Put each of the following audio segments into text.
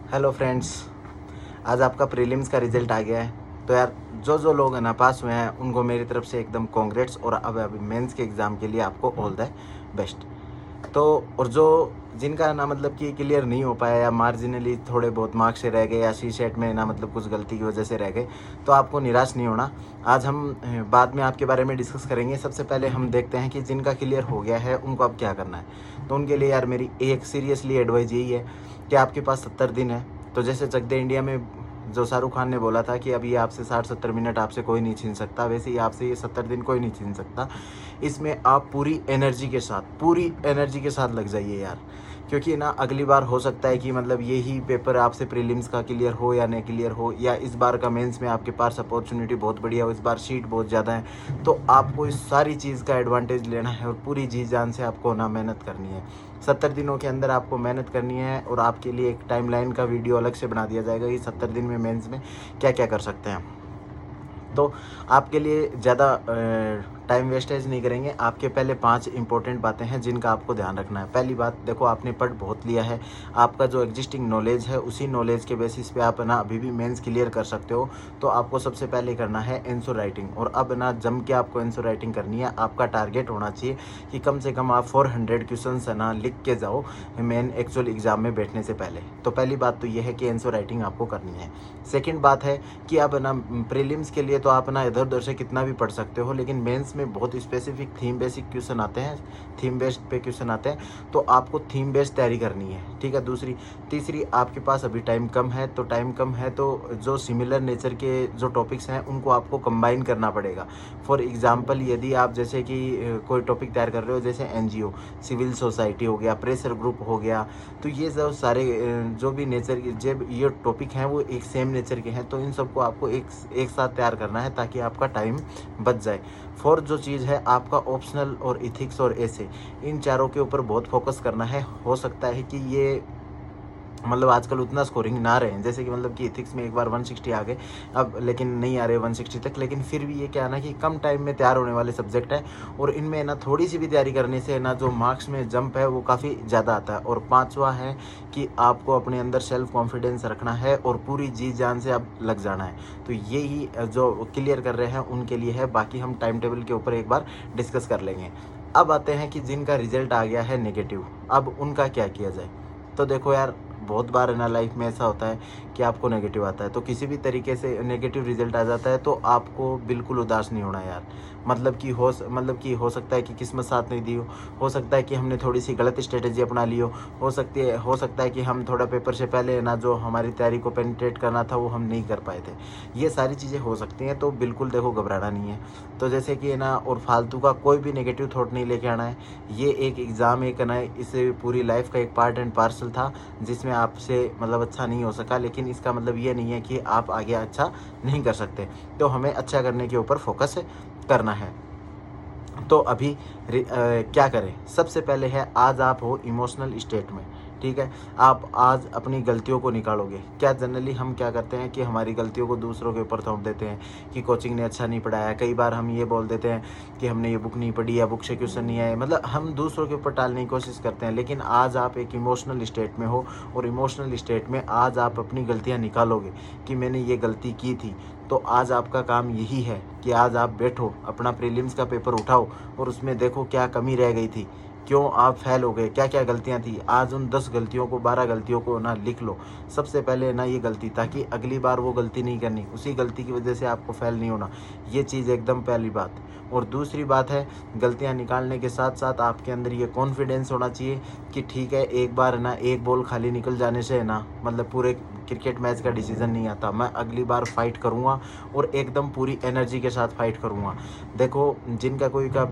Hello friends, आज आपका prelims का रिज़ल्ट आ गया है। तो यार जो लोग है ना पास हुए हैं उनको मेरी तरफ से एकदम कॉन्ग्रेट्स। और अब अभी मेंस के एग्ज़ाम के लिए आपको ऑल द बेस्ट। तो और जो जिनका ना मतलब कि क्लियर नहीं हो पाया या मार्जिनली थोड़े बहुत मार्क्स से रह गए या सी सेट में ना मतलब कुछ गलती की वजह से रह गए, तो आपको निराश नहीं होना। आज हम बाद में आपके बारे में डिस्कस करेंगे। सबसे पहले हम देखते हैं कि जिनका क्लियर हो गया है उनको अब क्या करना है। तो उनके लिए यार मेरी एक सीरियसली एडवाइस यही है कि आपके पास 70 दिन है। तो जैसे चक दे इंडिया में जो शाहरुख खान ने बोला था कि अभी आपसे 60-70 मिनट आपसे कोई नहीं छीन सकता, वैसे ही आपसे ये 70 दिन कोई नहीं छीन सकता। इसमें आप पूरी एनर्जी के साथ लग जाइए यार। क्योंकि ना अगली बार हो सकता है कि मतलब यही पेपर आपसे प्रीलिम्स का क्लियर हो या नहीं क्लियर हो, या इस बार का मेंस में आपके पास अपॉर्चुनिटी बहुत बढ़िया हो, इस बार सीट बहुत ज़्यादा है। तो आपको इस सारी चीज़ का एडवांटेज लेना है और पूरी जी जान से आपको ना मेहनत करनी है। 70 दिनों के अंदर आपको मेहनत करनी है और आपके लिए एक टाइमलाइन का वीडियो अलग से बना दिया जाएगा कि 70 दिन में मेंस में क्या क्या कर सकते हैं। तो आपके लिए ज़्यादा टाइम वेस्टेज नहीं करेंगे। आपके पहले 5 इंपॉर्टेंट बातें हैं जिनका आपको ध्यान रखना है। पहली बात, देखो आपने पढ़ बहुत लिया है, आपका जो एग्जिस्टिंग नॉलेज है उसी नॉलेज के बेसिस पे आप ना अभी भी मेंस क्लियर कर सकते हो। तो आपको सबसे पहले करना है आंसर राइटिंग, और अब ना जम के आपको आंसर राइटिंग करनी है। आपका टारगेट होना चाहिए कि कम से कम आप 400 क्वेश्चन है ना लिख के जाओ मेन एक्चुअल एग्जाम में बैठने से पहले। तो पहली बात तो ये है कि आंसर राइटिंग आपको करनी है। सेकेंड बात है कि अब ना प्रीलिम्स के लिए तो आप ना इधर उधर से कितना भी पढ़ सकते हो, लेकिन मेंस में बहुत स्पेसिफिक थीम बेसिक क्वेश्चन आते हैं, थीम बेस्ड पे क्वेश्चन आते हैं। तो आपको थीम बेस्ड तैयारी करनी है, ठीक है। तीसरी, आपके पास अभी टाइम कम है, तो जो सिमिलर नेचर के जो टॉपिक्स हैं उनको आपको कंबाइन करना पड़ेगा। फॉर एग्जाम्पल, यदि आप जैसे कि कोई टॉपिक तैयार कर रहे हो, जैसे एनजीओ, सिविल सोसाइटी हो गया, प्रेशर ग्रुप हो गया, तो ये जो सारे जो भी नेचर के जब ये टॉपिक हैं वो एक सेम नेचर के हैं, तो इन सबको आपको एक साथ तैयार करना है ताकि आपका टाइम बच जाए। फोर्थ जो चीज़ है, आपका ऑप्शनल और इथिक्स और ऐसे इन चारों के ऊपर बहुत फोकस करना है। हो सकता है कि ये मतलब आजकल उतना स्कोरिंग ना रहे, जैसे कि मतलब कि इथिक्स में एक बार 160 आ गए अब, लेकिन नहीं आ रहे 160 तक, लेकिन फिर भी ये क्या है ना कि कम टाइम में तैयार होने वाले सब्जेक्ट है, और इनमें ना थोड़ी सी भी तैयारी करने से ना जो मार्क्स में जंप है वो काफ़ी ज़्यादा आता है। और पांचवा है कि आपको अपने अंदर सेल्फ कॉन्फिडेंस रखना है और पूरी जी जान से अब लग जाना है। तो यही जो क्लियर कर रहे हैं उनके लिए है, बाकी हम टाइम टेबल के ऊपर एक बार डिस्कस कर लेंगे। अब आते हैं कि जिनका रिजल्ट आ गया है नेगेटिव, अब उनका क्या किया जाए। तो देखो यार, बहुत बार है ना लाइफ में ऐसा होता है कि आपको नेगेटिव आता है, तो किसी भी तरीके से नेगेटिव रिजल्ट आ जाता है तो आपको बिल्कुल उदास नहीं होना यार। मतलब कि हो सकता है कि किस्मत साथ नहीं दी हो सकता है कि हमने थोड़ी सी गलत स्ट्रेटेजी अपना ली हो सकता है कि हम थोड़ा पेपर से पहले ना जो हमारी तैयारी को पेनिट्रेट करना था वो हम नहीं कर पाए थे। ये सारी चीज़ें हो सकती हैं, तो बिल्कुल देखो घबराना नहीं है। तो जैसे कि ना, और फालतू का कोई भी नेगेटिव थॉट नहीं लेके आना है। ये एक एग्ज़ाम एक ना इसे पूरी लाइफ का एक पार्ट एंड पार्सल था जिसमें आपसे मतलब अच्छा नहीं हो सका, लेकिन इसका मतलब ये नहीं है कि आप आगे अच्छा नहीं कर सकते। तो हमें अच्छा करने के ऊपर फोकस करना है। तो अभी क्या करें, सबसे पहले है आज आप हो इमोशनल स्टेट में, ठीक है। आप आज अपनी गलतियों को निकालोगे। क्या जनरली हम क्या करते हैं कि हमारी गलतियों को दूसरों के ऊपर थोप देते हैं कि कोचिंग ने अच्छा नहीं पढ़ाया। कई बार हम ये बोल देते हैं कि हमने ये बुक नहीं पढ़ी या बुक से क्वेश्चन नहीं आए, मतलब हम दूसरों के ऊपर टालने की कोशिश करते हैं। लेकिन आज आप एक इमोशनल स्टेट में हो, और इमोशनल स्टेट में आज आप अपनी गलतियाँ निकालोगे कि मैंने ये गलती की थी। तो आज आपका काम यही है कि आज आप बैठो, अपना प्रीलिम्स का पेपर उठाओ और उसमें देखो क्या कमी रह गई थी, क्यों आप फेल हो गए, क्या क्या गलतियां थी। आज उन 10 गलतियों को 12 गलतियों को ना लिख लो सबसे पहले ना ये गलती, ताकि अगली बार वो गलती नहीं करनी, उसी गलती की वजह से आपको फेल नहीं होना। ये चीज़ एकदम पहली बात। और दूसरी बात है, गलतियां निकालने के साथ साथ आपके अंदर ये कॉन्फिडेंस होना चाहिए कि ठीक है, एक बार ना एक बॉल खाली निकल जाने से ना मतलब पूरे क्रिकेट मैच का डिसीजन नहीं आता। मैं अगली बार फाइट करूँगा और एकदम पूरी एनर्जी के साथ फाइट करूँगा। देखो, जिनका कोई का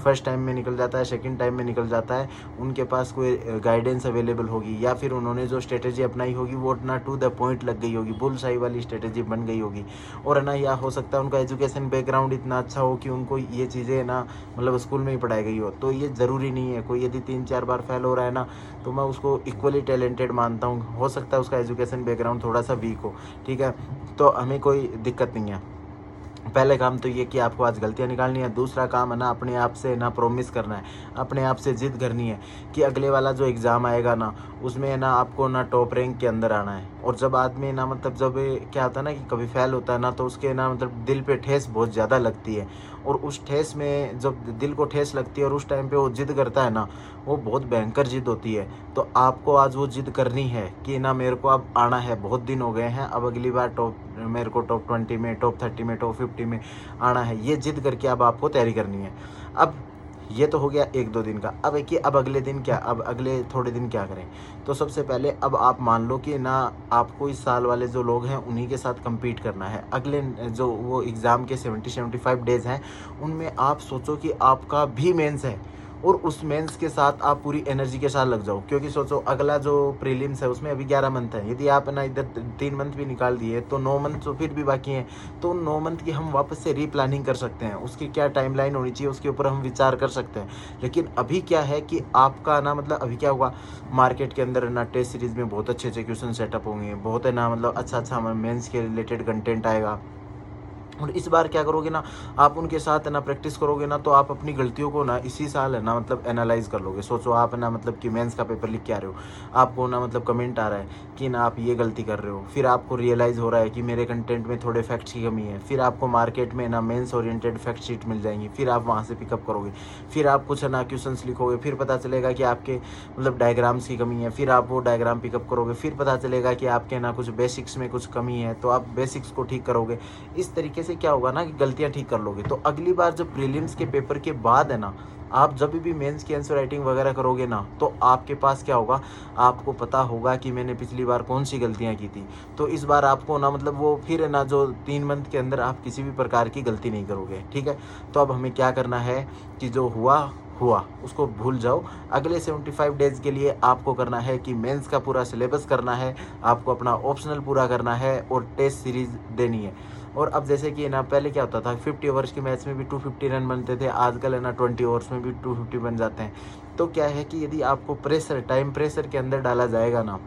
फर्स्ट टाइम में निकल जाता है, सेकंड टाइम में निकल जाता है, उनके पास कोई गाइडेंस अवेलेबल होगी, या फिर उन्होंने जो स्ट्रेटेजी अपनाई होगी वो ना टू द पॉइंट लग गई होगी, बुलसाई वाली स्ट्रेटेजी बन गई होगी। और है ना, या हो सकता है उनका एजुकेशन बैकग्राउंड इतना अच्छा हो कि उनको ये चीज़ें ना मतलब स्कूल में ही पढ़ाई गई हो। तो ये ज़रूरी नहीं है, कोई यदि 3-4 बार फेल हो रहा है ना, तो मैं उसको इक्वली टैलेंटेड मानता हूँ। हो सकता है उसका एजुकेशन बैकग्राउंड थोड़ा सा वीक हो, ठीक है, तो हमें कोई दिक्कत नहीं है। पहले काम तो ये कि आपको आज गलतियाँ निकालनी है। दूसरा काम है ना, अपने आप से ना प्रॉमिस करना है, अपने आप से ज़िद करनी है कि अगले वाला जो एग्ज़ाम आएगा ना, उसमें है ना आपको ना टॉप रैंक के अंदर आना है। और जब आदमी ना मतलब जब क्या होता है ना कि कभी फेल होता है ना, तो उसके ना मतलब दिल पे ठेस बहुत ज़्यादा लगती है। और उस ठेस में जब दिल को ठेस लगती है और उस टाइम पे वो ज़िद करता है ना, वो बहुत भयंकर ज़िद होती है। तो आपको आज वो ज़िद करनी है कि ना मेरे को अब आना है, बहुत दिन हो गए हैं, अब अगली बार मेरे को टॉप 20 में, टॉप 30 में, टॉप 50 में आना है। ये ज़िद करके अब आपको तैयारी करनी है। अब ये तो हो गया 1-2 दिन का। अब एक कि अब अगले दिन क्या, अब अगले थोड़े दिन क्या करें? तो सबसे पहले अब आप मान लो कि ना आपको इस साल वाले जो लोग हैं उन्हीं के साथ कम्पीट करना है। अगले जो वो एग्ज़ाम के 70-75 डेज़ हैं, उनमें आप सोचो कि आपका भी मेंस है और उस मेंस के साथ आप पूरी एनर्जी के साथ लग जाओ। क्योंकि सोचो अगला जो प्रीलिम्स है उसमें अभी 11 मंथ है। यदि आप ना इधर 3 मंथ भी निकाल दिए तो 9 मंथ तो फिर भी बाकी हैं। तो 9 मंथ की हम वापस से रीप्लानिंग कर सकते हैं। उसकी क्या टाइमलाइन होनी चाहिए उसके ऊपर हम विचार कर सकते हैं। लेकिन अभी क्या है कि आपका ना मतलब अभी क्या हुआ, मार्केट के अंदर ना टेस्ट सीरीज़ में बहुत अच्छे-अच्छे क्वेश्चन सेटअप होंगे। बहुत है ना मतलब अच्छा-अच्छा मेंस के रिलेटेड कंटेंट आएगा। और इस बार क्या करोगे ना, आप उनके साथ है ना प्रैक्टिस करोगे ना, तो आप अपनी गलतियों को ना इसी साल है ना मतलब एनालाइज़ कर लोगे। सोचो आप है ना मतलब कि मेंस का पेपर लिख के आ रहे हो, आपको ना मतलब कमेंट आ रहा है कि ना आप ये गलती कर रहे हो, फिर आपको रियलाइज़ हो रहा है कि मेरे कंटेंट में थोड़े फैक्ट्स की कमी है, फिर आपको मार्केट में ना मेंस ओरिएंटेड फैक्ट शीट मिल जाएंगी, फिर आप वहाँ से पिकअप करोगे, फिर आप कुछ है ना क्वेश्चंस लिखोगे, फिर पता चलेगा कि आपके मतलब डायग्राम्स की कमी है, फिर आप वो डायग्राम पिकअप करोगे, फिर पता चलेगा कि आपके ना कुछ बेसिक्स में कुछ कमी है, तो आप बेसिक्स को ठीक करोगे। इस तरीके से क्या होगा ना कि गलतियां ठीक कर लोगे। तो अगली बार जब प्रीलिम्स के पेपर के बाद है ना, आप जब भी मेंस की आंसर राइटिंग वगैरह करोगे ना, तो आपके पास क्या होगा, आपको पता होगा कि मैंने पिछली बार कौन सी गलतियां की थी। तो इस बार आपको ना मतलब वो फिर है ना जो 3 मंथ के अंदर आप किसी भी प्रकार की गलती नहीं करोगे। ठीक है, तो अब हमें क्या करना है कि जो हुआ उसको भूल जाओ। अगले 75 डेज़ के लिए आपको करना है कि मेंस का पूरा सिलेबस करना है, आपको अपना ऑप्शनल पूरा करना है और टेस्ट सीरीज़ देनी है। और अब जैसे कि ना पहले क्या होता था, 50 ओवर्स के मैच में भी 250 रन बनते थे, आजकल है ना 20 ओवर्स में भी 250 बन जाते हैं। तो क्या है कि यदि आपको प्रेशर, टाइम प्रेशर के अंदर डाला जाएगा ना,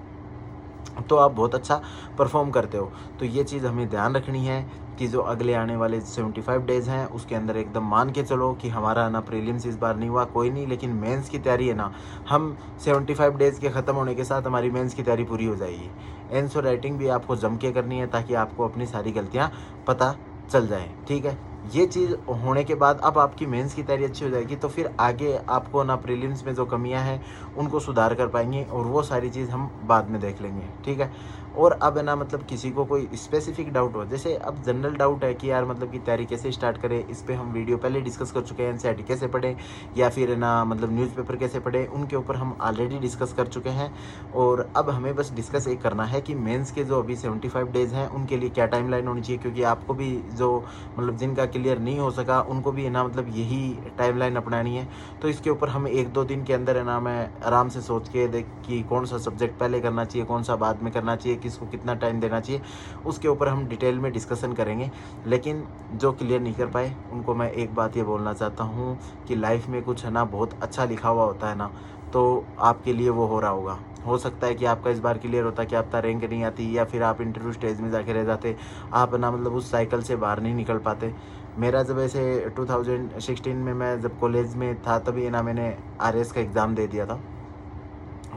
तो आप बहुत अच्छा परफॉर्म करते हो। तो ये चीज़ हमें ध्यान रखनी है कि जो अगले आने वाले 75 डेज़ हैं उसके अंदर एकदम मान के चलो कि हमारा ना प्रीलिम्स इस बार नहीं हुआ कोई नहीं, लेकिन मेंस की तैयारी है ना, हम 75 डेज़ के ख़त्म होने के साथ हमारी मेंस की तैयारी पूरी हो जाएगी। आंसर राइटिंग भी आपको जम के करनी है ताकि आपको अपनी सारी गलतियाँ पता चल जाए। ठीक है, ये चीज़ होने के बाद अब आपकी मेंस की तैयारी अच्छी हो जाएगी, तो फिर आगे आपको ना प्रीलिम्स में जो कमियां हैं उनको सुधार कर पाएंगे और वो सारी चीज़ हम बाद में देख लेंगे। ठीक है, और अब है ना मतलब किसी को कोई स्पेसिफिक डाउट हो, जैसे अब जनरल डाउट है कि यार मतलब कि तैयारी कैसे स्टार्ट करें, इस पर हम वीडियो पहले डिस्कस कर चुके हैं। एनसीईआरटी कैसे पढ़ें या फिर है ना मतलब न्यूज़पेपर कैसे पढ़ें, उनके ऊपर हम ऑलरेडी डिस्कस कर चुके हैं। और अब हमें बस डिस्कस एक करना है कि मेंस के जो अभी 75 डेज़ हैं उनके लिए क्या टाइमलाइन होनी चाहिए, क्योंकि आपको भी जो मतलब जिनका क्लियर नहीं हो सका उनको भी है ना मतलब यही टाइमलाइन अपनानी है। तो इसके ऊपर हम 1-2 दिन के अंदर है ना मैं आराम से सोच के देख कि कौन सा सब्जेक्ट पहले करना चाहिए, कौन सा बाद में करना चाहिए, किसको कितना टाइम देना चाहिए, उसके ऊपर हम डिटेल में डिस्कशन करेंगे। लेकिन जो क्लियर नहीं कर पाए उनको मैं एक बात ये बोलना चाहता हूँ कि लाइफ में कुछ है ना बहुत अच्छा लिखा हुआ होता है ना, तो आपके लिए वो हो रहा होगा। हो सकता है कि आपका इस बार क्लियर होता कि आपका रैंक नहीं आती, या फिर आप इंटरव्यू स्टेज में जाके रह जाते, आप ना मतलब उस साइकिल से बाहर नहीं निकल पाते। मेरा जब ऐसे 2016 में मैं जब कॉलेज में था तभी है ना मैंने आरएस का एग्ज़ाम दे दिया था।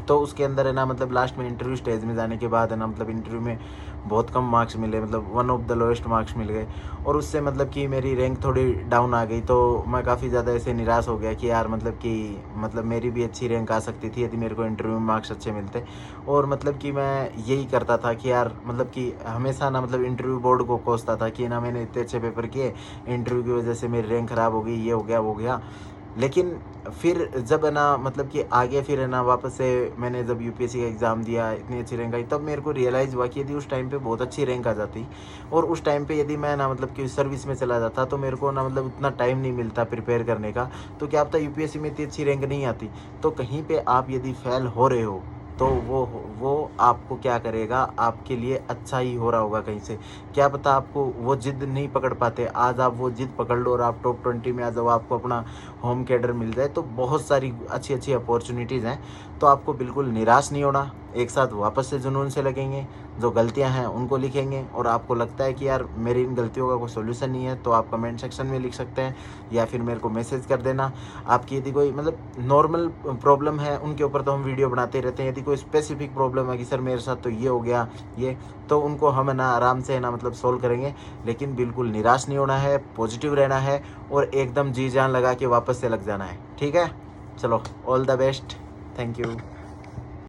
तो उसके अंदर है ना मतलब लास्ट में इंटरव्यू स्टेज में जाने के बाद है ना मतलब इंटरव्यू में बहुत कम मार्क्स मिले, मतलब one of the lowest marks मिल गए। और उससे मतलब कि मेरी रैंक थोड़ी डाउन आ गई, तो मैं काफ़ी ज़्यादा ऐसे निराश हो गया कि यार मतलब मेरी भी अच्छी रैंक आ सकती थी यदि मेरे को इंटरव्यू में मार्क्स अच्छे मिलते। और मतलब कि मैं यही करता था कि यार मतलब कि हमेशा ना मतलब इंटरव्यू बोर्ड को कोसता था कि ना मैंने इतने अच्छे पेपर किए, इंटरव्यू की वजह से मेरी रैंक ख़राब हो गई, ये हो गया वो गया। लेकिन फिर जब है ना मतलब कि आगे फिर है ना वापस से मैंने जब यूपीएससी का एग्ज़ाम दिया, इतनी अच्छी रैंक आई, तब मेरे को रियलाइज़ हुआ कि यदि उस टाइम पे बहुत अच्छी रैंक आ जाती और उस टाइम पे यदि मैं ना मतलब कि सर्विस में चला जाता तो मेरे को ना मतलब उतना टाइम नहीं मिलता प्रिपेयर करने का, तो क्या पता यूपीएससी में इतनी अच्छी रैंक नहीं आती। तो कहीं पे आप यदि फेल हो रहे हो तो वो आपको क्या करेगा, आपके लिए अच्छा ही हो रहा होगा कहीं से। क्या पता आपको वो जिद नहीं पकड़ पाते, आज आप वो जिद पकड़ लो और आप टॉप 20 में आ जाओ, आपको अपना होम कैडर मिल जाए, तो बहुत सारी अच्छी अच्छी अपॉर्चुनिटीज़ हैं। तो आपको बिल्कुल निराश नहीं होना, एक साथ वापस से जुनून से लगेंगे। जो गलतियां हैं उनको लिखेंगे, और आपको लगता है कि यार मेरी इन गलतियों का कोई सोल्यूशन नहीं है, तो आप कमेंट सेक्शन में लिख सकते हैं, या फिर मेरे को मैसेज कर देना। आपकी यदि कोई मतलब नॉर्मल प्रॉब्लम है उनके ऊपर तो हम वीडियो बनाते रहते हैं, यदि कोई स्पेसिफिक प्रॉब्लम है कि सर मेरे साथ तो ये हो गया ये, तो उनको हम है ना आराम से है ना मतलब सोल्व करेंगे। लेकिन बिल्कुल निराश नहीं होना है, पॉजिटिव रहना है, और एकदम जी जान लगा के वापस से लग जाना है। ठीक है, चलो, all the best, thank you.